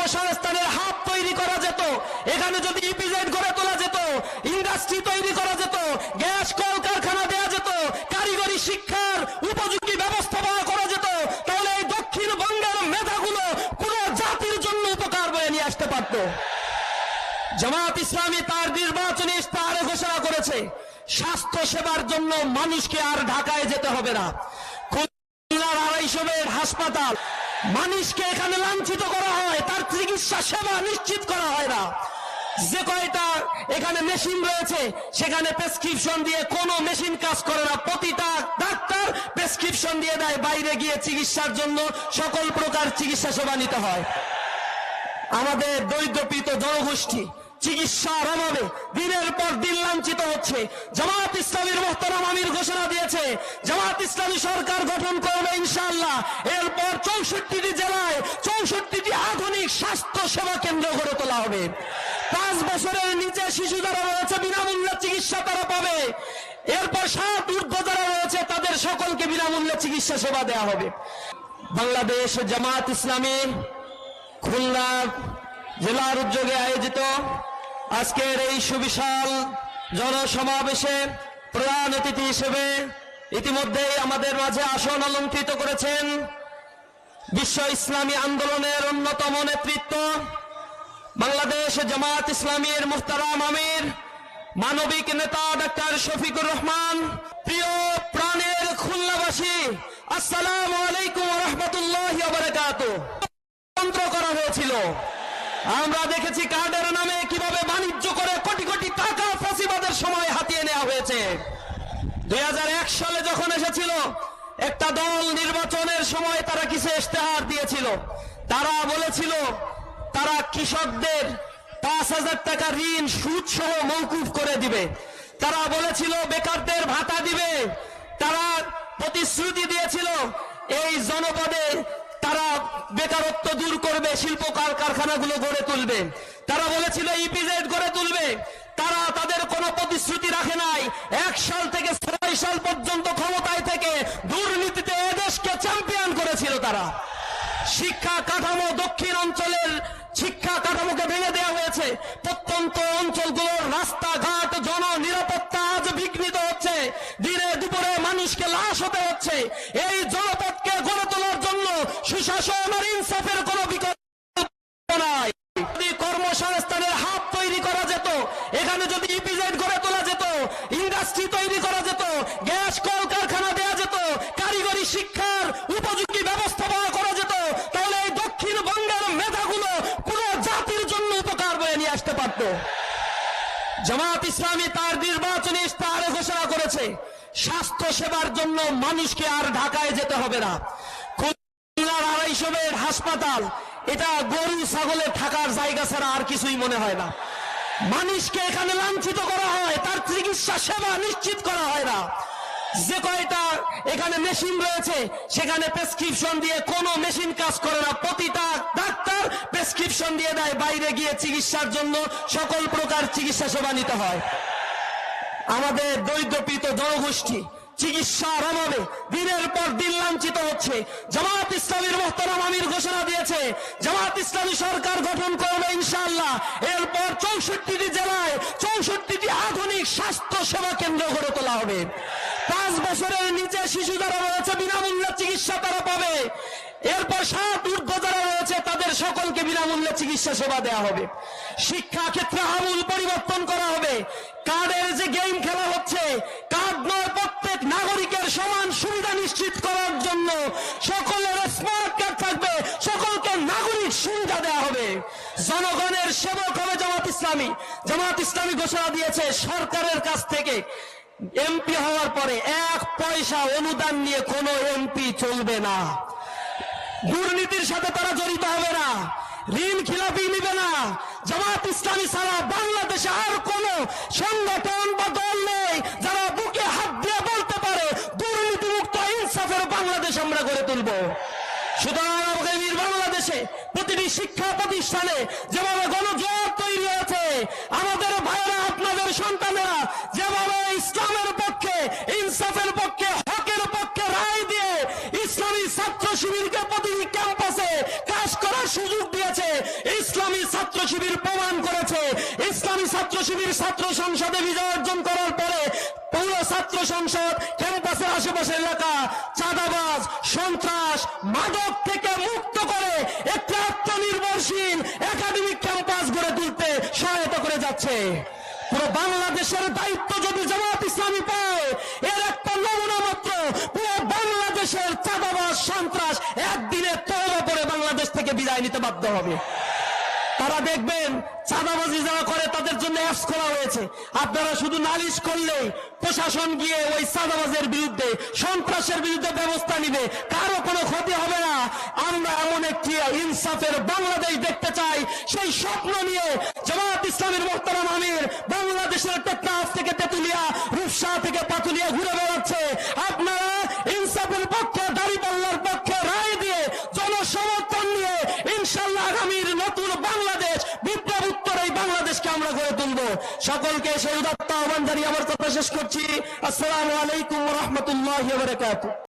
কর্মসংস্থানের হাব তৈরি করা যেত, এখানে যদি ইপিজেড গড়ে তোলা যেত, ইন্ডাস্ট্রি তৈরি করা যেত, গ্যাস কলকারখানা দেওয়া যেত, কারিগরি শিক্ষার উপযোগী ব্যবস্থাপনা করা যেত, তাহলে এই দক্ষিণবঙ্গের মেধাগুলো পুরো জাতির জন্য উপকার বয়ে নিয়ে আসতে পারত। জামাত ইসলামী তার নির্বাচনী ইশতেহারে ঘোষণা করেছে স্বাস্থ্য সেবার জন্য মানুষকে আর ঢাকায় যেতে হবে না। খুলনার 250 বেড হাসপাতাল, মানুষকে এখানে লাঞ্ছিত করা হয়, তার চিকিৎসা সেবা নিশ্চিত করা হয় না। যে কয়টা এখানে মেশিন রয়েছে সেখানে প্রেসক্রিপশন দিয়ে কোনো মেশিন কাজ করে না, প্রতিটা ডাক্তার প্রেসক্রিপশন দিয়ে দেয়, বাইরে গিয়ে চিকিৎসার জন্য সকল প্রকার চিকিৎসা সেবা নিতে হয়। আমাদের দরিদ্রপীড়িত জনগোষ্ঠী চিকিৎসার অভাবে দিনের পর দিন লাঞ্ছিত হচ্ছে। জামাত ইসলামীর মোহতারাম আমির ঘোষণা দিয়েছে জামাত ইসলামী সরকার গঠন করবে ইনশাআল্লাহ। এরপর 64টি জেলায় 64টি আধুনিক স্বাস্থ্য সেবা কেন্দ্র গড়ে তোলা হবে। 5 বছরের নিচে শিশু যারা রয়েছে বিনামূল্যে চিকিৎসা তারা পাবে। এরপর 7 ঊর্ধ্ব যারা রয়েছে তাদের সকলকে বিনামূল্যে চিকিৎসা সেবা দেওয়া হবে। বাংলাদেশ জামাত ইসলামী খুলনা জেলার উদ্যোগে আয়োজিত আজকের এই সুবিশাল জনসমাবেশে প্রধান অতিথি হিসেবে ইতিমধ্যে আমাদের মাঝে আসন অলঙ্কৃত করেছেন বিশ্ব ইসলামী আন্দোলনের অন্যতম নেতৃত্ব বাংলাদেশ জামাত ইসলামীর মোহতারাম আমির মানবিক নেতা ডক্টর শফিকুর রহমান। প্রিয় প্রাণের খুলনাবাসী, আসসালামু আলাইকুম ওয়া রাহমাতুল্লাহি ওয়া বারাকাতুহু। করা হয়েছিল, আমরা দেখেছি কার্ডের নামে কিভাবে বাণিজ্য করে কোটি কোটি টাকা ফ্যাসিবাদের সময় হাতিয়ে নেওয়া হয়েছে। 2001 সালে যখন এসেছিল একটা দল নির্বাচনের সময় তারা কিছু ইশতেহার দিয়েছিল, তারা বলেছিল তারা কৃষকদের 5,000 টাকা ঋণ সুদ সহ মওকুফ করে দিবে, তারা বলেছিল বেকারদের ভাতা দিবে, তারা প্রতিশ্রুতি দিয়েছিল এই জনপদে তারা বেকারত্ব দূর করবে, শিল্প কারখানাগুলো গড়ে তুলবে, তারা বলেছিল ইপিজেড গড়ে তুলবে। তারা তাদের কোনো প্রতিশ্রুতি রাখে নাই। 1 সাল থেকে 6 সাল পর্যন্ত ক্ষমতায় থেকে দুর্নীতিতে এদেশকে চ্যাম্পিয়ন করেছিল তারা। শিক্ষা কাঠামো, দক্ষিণ অঞ্চলের শিক্ষা কাঠামোকে ভেঙে দেওয়া হয়েছে। প্রত্যন্ত অঞ্চলগুলোর রাস্তাঘাট জননিরাপত্তা আজ বিঘ্নিত হচ্ছে, দিনে দুপুরে মানুষকে লাশ হতে হচ্ছে। এই জনপদকে গড়ে তোলার জন্য সুশাসন আর ইনসাফের কোনো বিকল্প নাই। যদি কর্মসংস্থানের হাব তৈরি করা যেত, এখানে যদি ইপিজেড গড়ে তোলা যেত, ইন্ডাস্ট্রি তৈরি করা যেত, গ্যাস কলকারখানা দেওয়া যেত, কারিগরি শিক্ষার উপযোগী ব্যবস্থাপনা করা যেত, তাহলে এই দক্ষিণবঙ্গের মেধাগুলো পুরো জাতির জন্য উপকার বয়ে নিয়ে আসতে পারত। জামাত ইসলামী তার নির্বাচনী ইশতেহারে ঘোষণা করেছে স্বাস্থ্য সেবার জন্য মানুষকে আর ঢাকায় যেতে হবে না। খুলনার 250 বেড হাসপাতাল, এটা গরু ছাগলের থাকার জায়গা ছাড়া আর কিছুই মনে হয় না। মানুষকে এখানে লাঞ্ছিত করা হয়, তার চিকিৎসা সেবা নিশ্চিত করা হয় না। যে কয়টা এখানে মেশিন রয়েছে সেখানে প্রেসক্রিপশন দিয়ে কোনো মেশিন কাজ করে না, প্রতিটা ডাক্তার প্রেসক্রিপশন দিয়ে দেয়, বাইরে গিয়ে চিকিৎসার জন্য সকল প্রকার চিকিৎসা সেবা নিতে হয়। আমাদের দরিদ্রপীড়িত জনগোষ্ঠী চিকিৎসার অভাবে দিনের পর দিন লাঞ্ছিত হচ্ছে। জামাত ইসলামীর মোহতারাম আমির ঘোষণা দিয়েছে জামাত ইসলামী সরকার গঠন করবে ইনশাআল্লাহ। এরপর 64টি জেলায় 64টি আধুনিক স্বাস্থ্য সেবা কেন্দ্র গড়ে তোলা হবে। 5 বছরের নিচে শিশু যারা রয়েছে বিনামূল্যে চিকিৎসা তারা পাবে। এরপর 7 ঊর্ধ্ব যারা রয়েছে তাদের সকলকে বিনামূল্যে চিকিৎসা সেবা দেওয়া হবে। শিক্ষা ক্ষেত্রে আমূল পরিবর্তন করা হবে। কার্ডের যে গেম খেলা হচ্ছে, কার্ড নয়, প্রত্যেক নাগরিকের সমান সুবিধা নিশ্চিত করার জন্য সকলের স্মার্ট কার্ড থাকবে, সকলকে নাগরিক সুবিধা দেওয়া হবে। জনগণের সেবক হবে জামাত ইসলামী। জামাত ইসলামী ঘোষণা দিয়েছে সরকারের কাছ থেকে এমপি হওয়ার পরে 1 পয়সা অনুদান নিয়ে কোনো এমপি চলবে না। দুর্নীতির সাথে তারা জড়িত হবে না, ঋণ খিলাপি নিবে না। জামাত ইসলামী ছাড়া বাংলাদেশে আর কোন সংগঠন বা দল নেই যারা বুকে হাত দিয়ে বলতে পারে দুর্নীতিমুক্ত ইনসাফের বাংলাদেশ আমরা গড়ে তুলব। সুতরাং আগামীর বাংলাদেশে প্রতিটি শিক্ষা প্রতিষ্ঠানে যেভাবে গণজোয়ার তৈরি হয়েছে, আমাদের ভাইয়েরা আপনাদের সন্তানেরা যেভাবে ইসলামের পক্ষে, ইনসাফের পক্ষে, হকের পক্ষে রায় দিয়ে ইসলামী ছাত্র শিবিরকে প্রতিটি ক্যাম্পাসে কাজ করার সুযোগ দিয়েছে। ইসলামী ছাত্র শিবির প্রমাণ করেছে, ইসলামী ছাত্র শিবির ছাত্র সংসদে বিজয় অর্জন করার পরে পৌর ছাত্র সংসদ ক্যাম্পাসের আশেপাশের এলাকা চাঁদাবাজ, সন্ত্রাস, মাদক থেকে মুক্ত করে একটা আত্মনির্ভরশীল একাডেমিক ক্যাম্পাস গড়ে তুলতে সহায়তা করে যাচ্ছে। পুরো বাংলাদেশের দায়িত্ব যদি জামাত ইসলামী পায়, এর একটা নমুনা মাত্র। পুরো বাংলাদেশের চাঁদাবাজ, সন্ত্রাস একদিনে তওবা করে বাংলাদেশ থেকে বিদায় নিতে বাধ্য হবে। তারা দেখবেন চাঁদাবাজি যারা করে তাদের জন্য অ্যাপস খোলা হয়েছে। আপনারা শুধু নালিশ করলেই প্রশাসন গিয়ে ওই চাঁদাবাজের বিরুদ্ধে, সন্ত্রাসের বিরুদ্ধে ব্যবস্থা নিবে, কারো কোনো ক্ষতি হবে না। আমরা এমন একটি ইনসাফের বাংলাদেশ দেখতে চাই। সেই স্বপ্ন নিয়ে জামাত ইসলামের মোহতারাম আমির বাংলাদেশের টেকনাফ থেকে তেতুলিয়া, রূপসা থেকে পাতুলিয়া ঘুরে বেড়াচ্ছে। আপনারা ইনসাফের পক্ষে, দাঁড়িপাল্লার পক্ষে রায় দিয়ে জনসমর্থন নিয়ে ইনশাআল্লাহ আগামীর নতুন বাংলাদেশ, বিপ্লব উত্তর এই বাংলাদেশকে আমরা গড়ে তুলব। সকলকে সেই উদাত্ত আহ্বান জানিয়ে আমার কথা শেষ করছি। আসসালামু আলাইকুম ওয়া রাহমাতুল্লাহি ওয়া বারাকাতুহু।